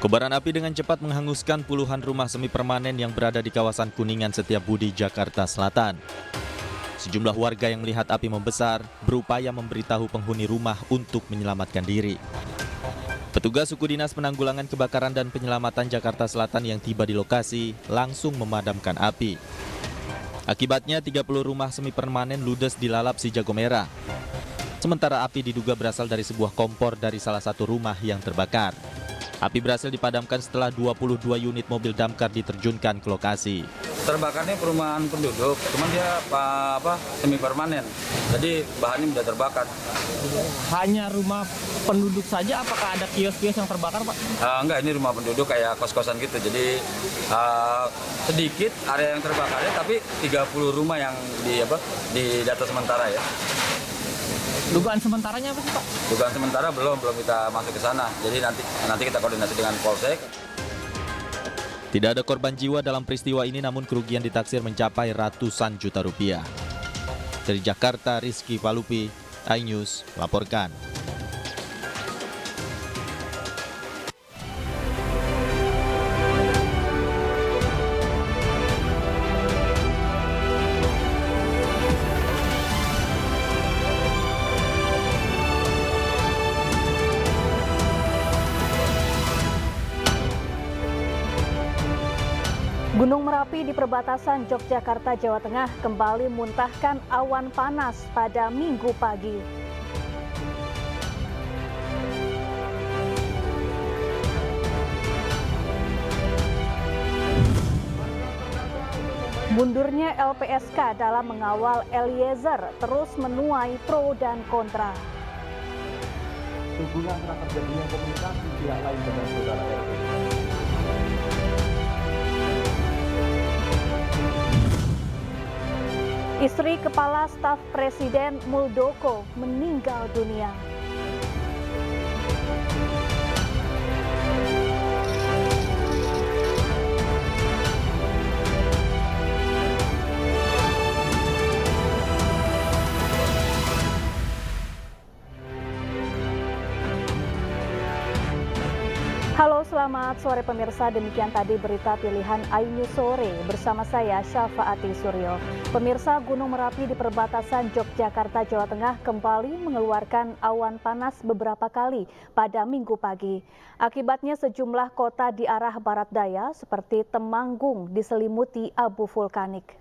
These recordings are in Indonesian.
Kobaran api dengan cepat menghanguskan puluhan rumah semi permanen yang berada di kawasan Kuningan Setiabudi, Jakarta Selatan. Sejumlah warga yang melihat api membesar berupaya memberitahu penghuni rumah untuk menyelamatkan diri. Petugas suku dinas penanggulangan kebakaran dan penyelamatan Jakarta Selatan yang tiba di lokasi langsung memadamkan api. Akibatnya 30 rumah semi permanen ludes dilalap si jago merah. Sementara api diduga berasal dari sebuah kompor dari salah satu rumah yang terbakar. Api berhasil dipadamkan setelah 22 unit mobil damkar diterjunkan ke lokasi. Terbakarnya perumahan penduduk, cuman dia semi permanen. Jadi bahannya mudah terbakar. Hanya rumah penduduk saja, apakah ada kios-kios yang terbakar, Pak? Enggak, ini rumah penduduk kayak kos-kosan gitu. Jadi sedikit area yang terbakarnya, tapi 30 rumah yang di data sementara ya. Dugaan sementaranya apa sih, Pak? Dugaan sementara belum kita masuk ke sana. Jadi nanti kita koordinasi dengan Polsek. Tidak ada korban jiwa dalam peristiwa ini, namun kerugian ditaksir mencapai ratusan juta rupiah. Dari Jakarta, Rizky Palupi, iNews melaporkan. Gunung Merapi di perbatasan Yogyakarta, Jawa Tengah kembali muntahkan awan panas pada Minggu pagi. Mundurnya LPSK dalam mengawal Eliezer terus menuai pro dan kontra. Hubungan antara terjadinya komunikasi pihak lain dengan saudara RP. Istri Kepala Staf Presiden Muldoko meninggal dunia. Halo, selamat sore pemirsa. Demikian tadi berita pilihan iNews Sore bersama saya Syafaati Suryo. Pemirsa, Gunung Merapi di perbatasan Yogyakarta, Jawa Tengah kembali mengeluarkan awan panas beberapa kali pada Minggu pagi. Akibatnya sejumlah kota di arah barat daya seperti Temanggung diselimuti abu vulkanik.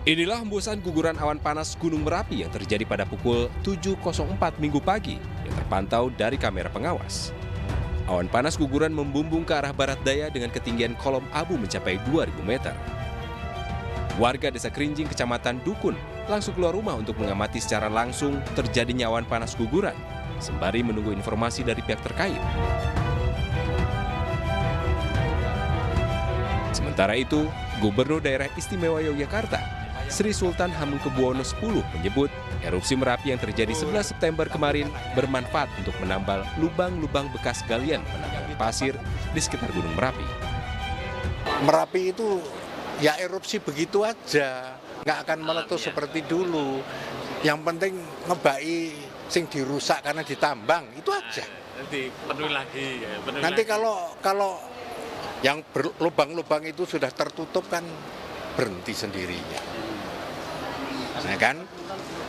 Inilah hembusan guguran awan panas Gunung Merapi yang terjadi pada pukul 7.04 Minggu pagi yang terpantau dari kamera pengawas. Awan panas guguran membumbung ke arah barat daya dengan ketinggian kolom abu mencapai 2.000 meter. Warga Desa Kerinjing, Kecamatan Dukun, langsung keluar rumah untuk mengamati secara langsung terjadinya awan panas guguran, sembari menunggu informasi dari pihak terkait. Sementara itu, Gubernur Daerah Istimewa Yogyakarta, Sri Sultan Hamengkubuwono X menyebut erupsi Merapi yang terjadi 11 September kemarin bermanfaat untuk menambal lubang-lubang bekas galian penambangan pasir di sekitar Gunung Merapi. Merapi itu ya erupsi begitu aja, nggak akan meletus seperti dulu. Yang penting ngebai sing dirusak karena ditambang, itu aja. Nanti penuhi lagi. Nanti kalau yang lubang-lubang itu sudah tertutup kan berhenti sendirinya. Nah kan,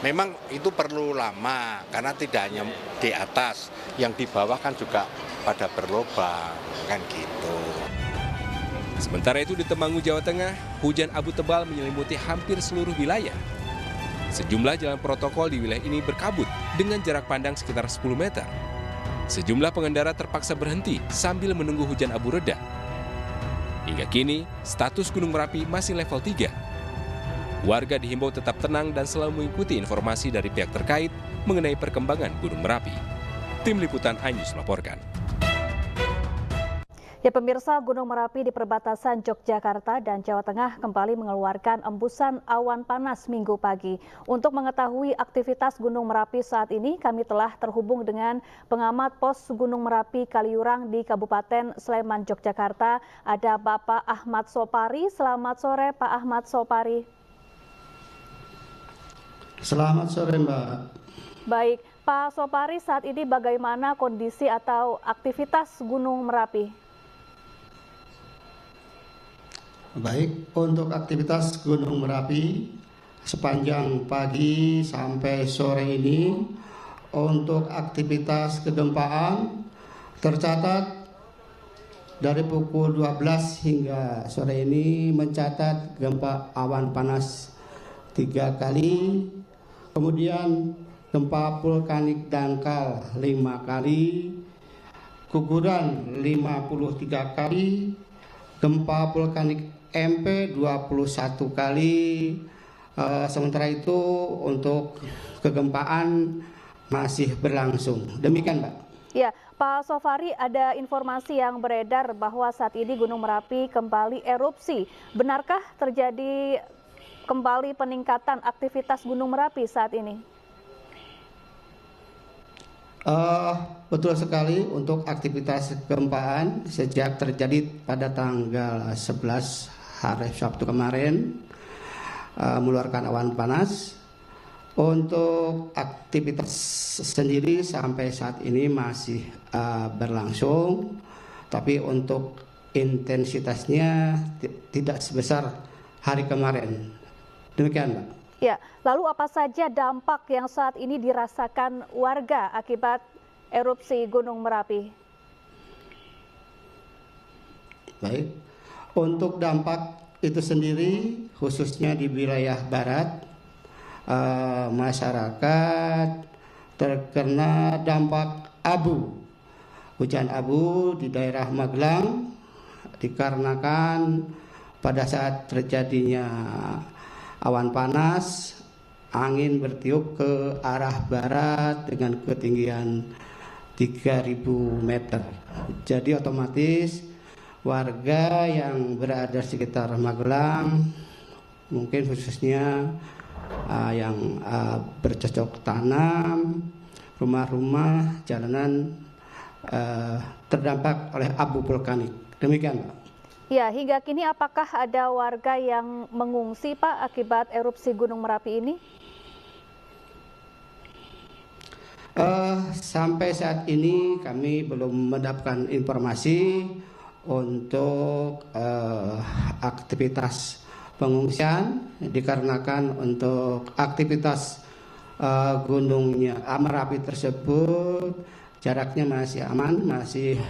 memang itu perlu lama karena tidak hanya di atas, yang di bawah kan juga pada berlubang, kan gitu. Sementara itu di Temanggung, Jawa Tengah, hujan abu tebal menyelimuti hampir seluruh wilayah. Sejumlah jalan protokol di wilayah ini berkabut dengan jarak pandang sekitar 10 meter. Sejumlah pengendara terpaksa berhenti sambil menunggu hujan abu reda. Hingga kini, status Gunung Merapi masih level 3. Warga dihimbau tetap tenang dan selalu mengikuti informasi dari pihak terkait mengenai perkembangan Gunung Merapi. Tim Liputan iNews melaporkan. Ya pemirsa, Gunung Merapi di perbatasan Yogyakarta dan Jawa Tengah kembali mengeluarkan embusan awan panas Minggu pagi. Untuk mengetahui aktivitas Gunung Merapi saat ini, kami telah terhubung dengan pengamat pos Gunung Merapi Kaliurang di Kabupaten Sleman, Yogyakarta. Ada Bapak Ahmad Sopari. Selamat sore Pak Ahmad Sopari. Selamat sore Mbak. Baik, Pak Sopari, saat ini bagaimana kondisi atau aktivitas Gunung Merapi? Baik, untuk aktivitas Gunung Merapi sepanjang pagi sampai sore ini, untuk aktivitas kegempaan tercatat dari pukul 12 hingga sore ini mencatat gempa awan panas 3 kali, kemudian gempa vulkanik dangkal 5 kali, guguran 53 kali, gempa vulkanik MP 21 kali. Sementara itu untuk kegempaan masih berlangsung. Demikian, Mbak. Ya, Pak Sopari, ada informasi yang beredar bahwa saat ini Gunung Merapi kembali erupsi. Benarkah terjadi kembali peningkatan aktivitas Gunung Merapi saat ini? Betul sekali, untuk aktivitas kegempaan sejak terjadi pada tanggal 11 hari Sabtu kemarin mengeluarkan awan panas. Untuk aktivitas sendiri sampai saat ini masih berlangsung, tapi untuk intensitasnya tidak sebesar hari kemarin. Demikian, Mbak. Ya, lalu apa saja dampak yang saat ini dirasakan warga akibat erupsi Gunung Merapi? Baik, untuk dampak itu sendiri khususnya di wilayah barat, masyarakat terkena dampak abu, hujan abu di daerah Magelang dikarenakan pada saat terjadinya awan panas, angin bertiup ke arah barat dengan ketinggian 3.000 meter. Jadi otomatis warga yang berada di sekitar Magelang, mungkin khususnya yang bercocok tanam, rumah-rumah, jalanan terdampak oleh abu vulkanik. Demikian, Pak. Ya, hingga kini apakah ada warga yang mengungsi, Pak, akibat erupsi Gunung Merapi ini? Sampai saat ini kami belum mendapatkan informasi untuk aktivitas pengungsian, dikarenakan untuk aktivitas gunungnya Merapi tersebut jaraknya masih aman, masih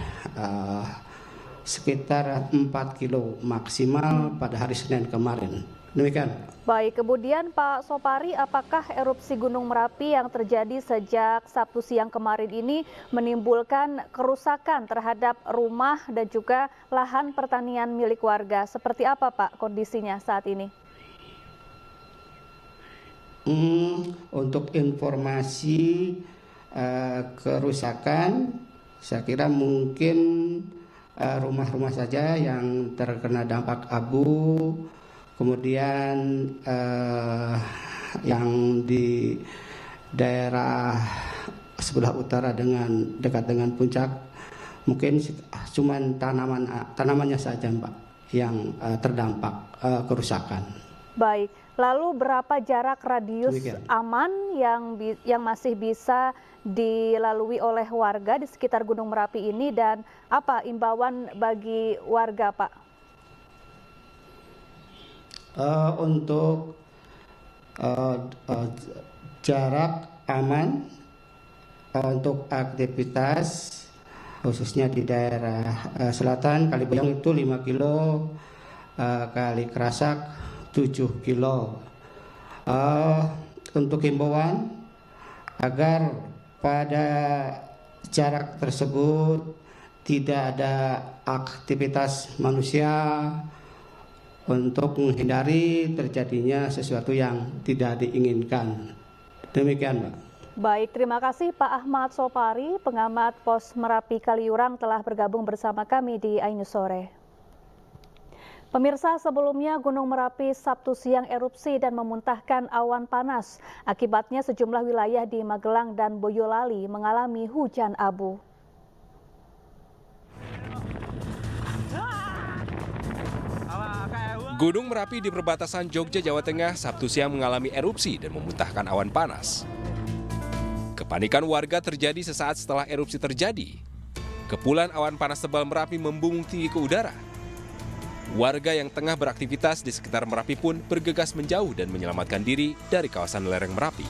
sekitar 4 kilo maksimal pada hari Senin kemarin. Demikian. Baik, kemudian Pak Sopari, apakah erupsi Gunung Merapi yang terjadi sejak Sabtu siang kemarin ini menimbulkan kerusakan terhadap rumah dan juga lahan pertanian milik warga? Seperti apa, Pak, kondisinya saat ini? Untuk informasi kerusakan, saya kira mungkin rumah-rumah saja yang terkena dampak abu, kemudian yang di daerah sebelah utara dekat dengan puncak, mungkin cuma tanamannya saja, Mbak, yang terdampak kerusakan. Baik, lalu berapa jarak radius aman yang masih bisa dilalui oleh warga di sekitar Gunung Merapi ini, dan apa imbauan bagi warga, Pak? Untuk jarak aman untuk aktivitas khususnya di daerah selatan Kalibayong itu 5 kilo, Kali Kerasak 7 kilo. Untuk himbauan agar pada jarak tersebut tidak ada aktivitas manusia untuk menghindari terjadinya sesuatu yang tidak diinginkan. Demikian, Mbak. Baik, terima kasih Pak Ahmad Sopari, pengamat Pos Merapi Kaliurang telah bergabung bersama kami di iNews Sore. Pemirsa, sebelumnya Gunung Merapi Sabtu siang erupsi dan memuntahkan awan panas. Akibatnya sejumlah wilayah di Magelang dan Boyolali mengalami hujan abu. Gunung Merapi di perbatasan Jogja, Jawa Tengah Sabtu siang mengalami erupsi dan memuntahkan awan panas. Kepanikan warga terjadi sesaat setelah erupsi terjadi. Kepulan awan panas tebal Merapi membumbung tinggi ke udara. Warga yang tengah beraktivitas di sekitar Merapi pun bergegas menjauh dan menyelamatkan diri dari kawasan lereng Merapi.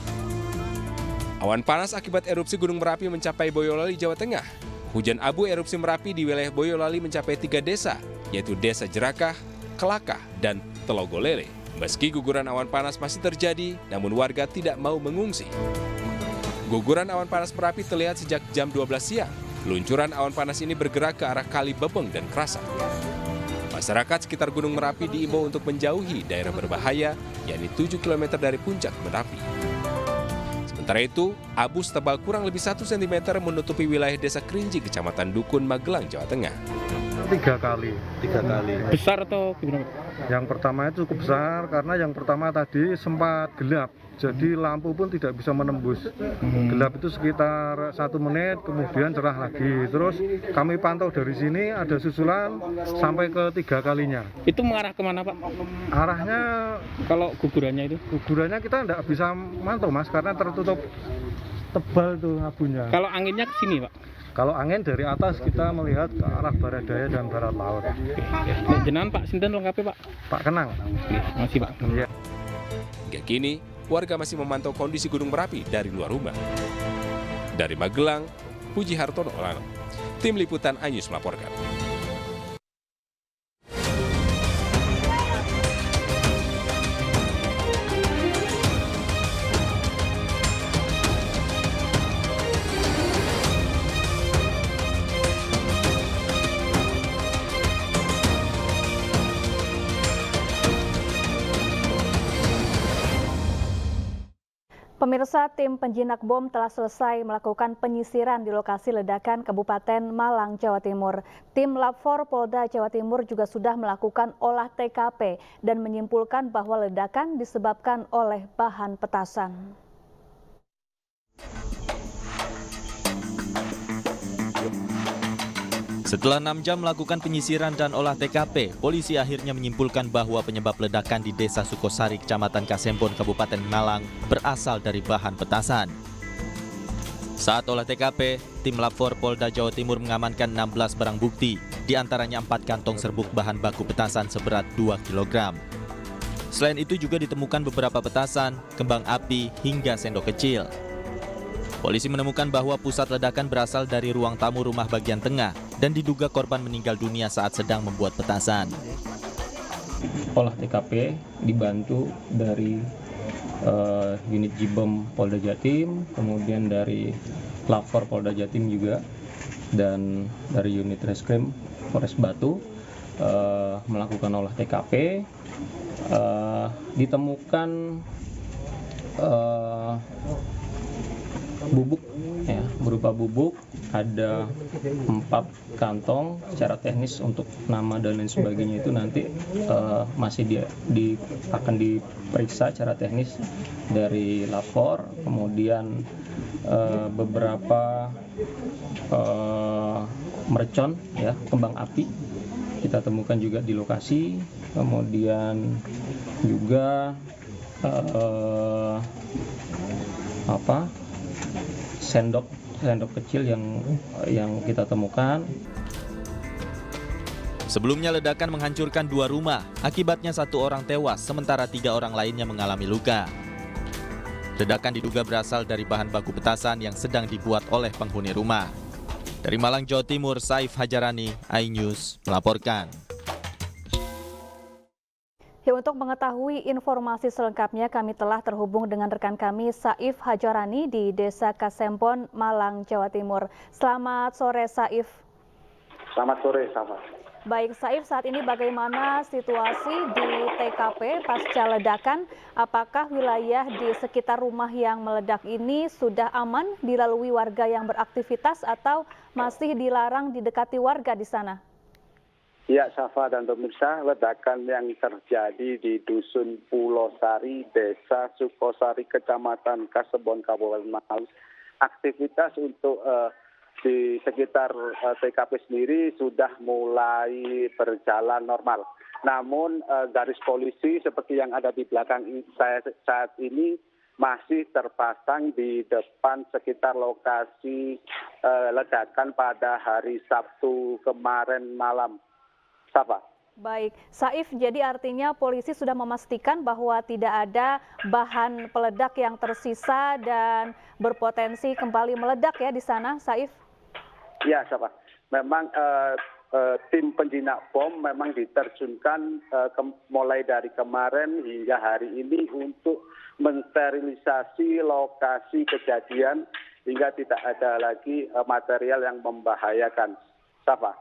Awan panas akibat erupsi Gunung Merapi mencapai Boyolali, Jawa Tengah. Hujan abu erupsi Merapi di wilayah Boyolali mencapai 3 desa, yaitu Desa Jerakah, Kelakah, dan Telogolele. Meski guguran awan panas masih terjadi, namun warga tidak mau mengungsi. Guguran awan panas Merapi terlihat sejak jam 12 siang. Luncuran awan panas ini bergerak ke arah Kali Bebeng dan Krasak. Masyarakat sekitar Gunung Merapi diimbau untuk menjauhi daerah berbahaya, yakni 7 km dari puncak Merapi. Sementara itu, abu setebal kurang lebih 1 cm menutupi wilayah Desa Kerinji, Kecamatan Dukun, Magelang, Jawa Tengah. 3 kali. Besar atau gimana? Yang pertamanya cukup besar karena yang pertama tadi sempat gelap. Jadi lampu pun tidak bisa menembus. Gelap itu sekitar 1 menit, kemudian cerah lagi. Terus kami pantau dari sini ada susulan sampai ke 3 kalinya. Itu mengarah kemana, Pak? Arahnya Kalau gugurannya itu? gugurannya kita tidak bisa mantau, Mas, karena tertutup tebal tuh abunya. Kalau anginnya ke sini, Pak? Kalau angin dari atas kita melihat ke arah barat daya dan barat laut. Jenengan Pak, sinten lengkapnya, Pak? Pak Kenang. Masih, Pak. Iya. Hingga kini, warga masih memantau kondisi Gunung Merapi dari luar rumah. Dari Magelang, Puji Hartono, Tim Liputan iNews melaporkan. Pemirsa, tim penjinak bom telah selesai melakukan penyisiran di lokasi ledakan Kabupaten Malang, Jawa Timur. Tim Lab 4 Polda Jawa Timur juga sudah melakukan olah TKP dan menyimpulkan bahwa ledakan disebabkan oleh bahan petasan. Setelah 6 jam melakukan penyisiran dan olah TKP, polisi akhirnya menyimpulkan bahwa penyebab ledakan di Desa Sukosari, Kecamatan Kasembon, Kabupaten Malang berasal dari bahan petasan. Saat olah TKP, tim Lab 4 Polda Jawa Timur mengamankan 16 barang bukti, diantaranya 4 kantong serbuk bahan baku petasan seberat 2 kg. Selain itu juga ditemukan beberapa petasan, kembang api, hingga sendok kecil. Polisi menemukan bahwa pusat ledakan berasal dari ruang tamu rumah bagian tengah dan diduga korban meninggal dunia saat sedang membuat petasan. Olah TKP dibantu dari unit Jibom Polda Jatim, kemudian dari Lab 4 Polda Jatim juga, dan dari unit Reskrim Polres Batu melakukan olah TKP. Ditemukan bubuk, ya, berupa bubuk, ada 4 kantong. Secara teknis untuk nama dan lain sebagainya itu nanti masih akan diperiksa secara teknis dari lapor. Kemudian beberapa mercon, ya, kembang api kita temukan juga di lokasi. Kemudian juga sendok kecil yang kita temukan. Sebelumnya ledakan menghancurkan 2 rumah, akibatnya 1 orang tewas, sementara 3 orang lainnya mengalami luka. Ledakan diduga berasal dari bahan baku petasan yang sedang dibuat oleh penghuni rumah. Dari Malang, Jawa Timur, Saif Hajarani, iNews melaporkan. Ya, untuk mengetahui informasi selengkapnya kami telah terhubung dengan rekan kami Saif Hajarani di Desa Kasembon, Malang, Jawa Timur. Selamat sore, Saif. Selamat sore, sama. Baik, Saif, saat ini bagaimana situasi di TKP pasca ledakan? Apakah wilayah di sekitar rumah yang meledak ini sudah aman dilalui warga yang beraktivitas atau masih dilarang didekati warga di sana? Ya, Safa dan pemirsa, ledakan yang terjadi di Dusun Pulau Sari, Desa Sukosari, Kecamatan Kasebon, Kabupaten Malang. Aktivitas untuk di sekitar TKP sendiri sudah mulai berjalan normal. Namun garis polisi seperti yang ada di belakang saya saat ini masih terpasang di depan sekitar lokasi ledakan pada hari Sabtu kemarin malam. Safa. Baik, Saif, jadi artinya polisi sudah memastikan bahwa tidak ada bahan peledak yang tersisa dan berpotensi kembali meledak ya di sana, Saif? Ya, Safa. Memang tim penjinak bom memang diterjunkan mulai dari kemarin hingga hari ini untuk mensterilisasi lokasi kejadian hingga tidak ada lagi material yang membahayakan. Safa.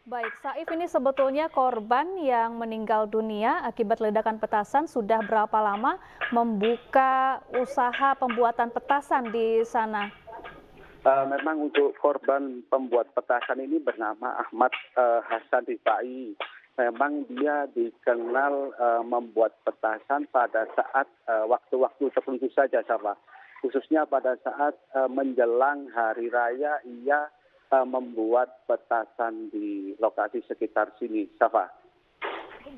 Baik, Saif, ini sebetulnya korban yang meninggal dunia akibat ledakan petasan sudah berapa lama membuka usaha pembuatan petasan di sana? Memang untuk korban pembuat petasan ini bernama Ahmad Hasan Rifai. Memang dia dikenal membuat petasan pada saat waktu-waktu tertentu saja, Safa. Khususnya pada saat menjelang hari raya ia membuat petasan di lokasi sekitar sini, Safa.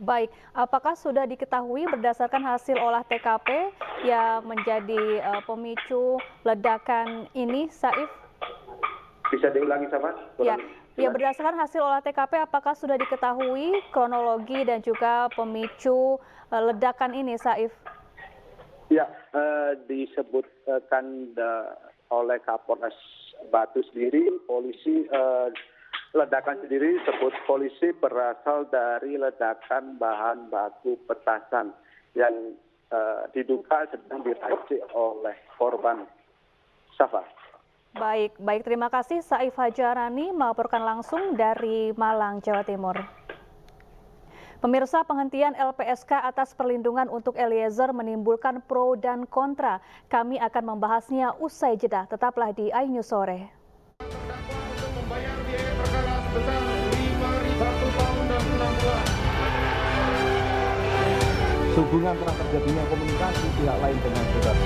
Baik, apakah sudah diketahui berdasarkan hasil olah TKP yang menjadi pemicu ledakan ini, Saif? Bisa diulangi, Safa? Ya, berdasarkan hasil olah TKP, apakah sudah diketahui kronologi dan juga pemicu ledakan ini, Saif? Ya, disebutkan oleh Kapolres Batu sendiri, polisi ledakan sendiri disebut polisi berasal dari ledakan bahan baku petasan yang diduga sedang diracik oleh korban. Safa. Baik, terima kasih Saif Hajarani melaporkan langsung dari Malang, Jawa Timur. Pemirsa, penghentian LPSK atas perlindungan untuk Eliezer menimbulkan pro dan kontra. Kami akan membahasnya usai jeda. Tetaplah di iNews Sore. Membayar biaya perkara sebesar 1 tahun dan 6 bulan. Sehubungan telah terjadinya komunikasi pihak lain dengan saudara.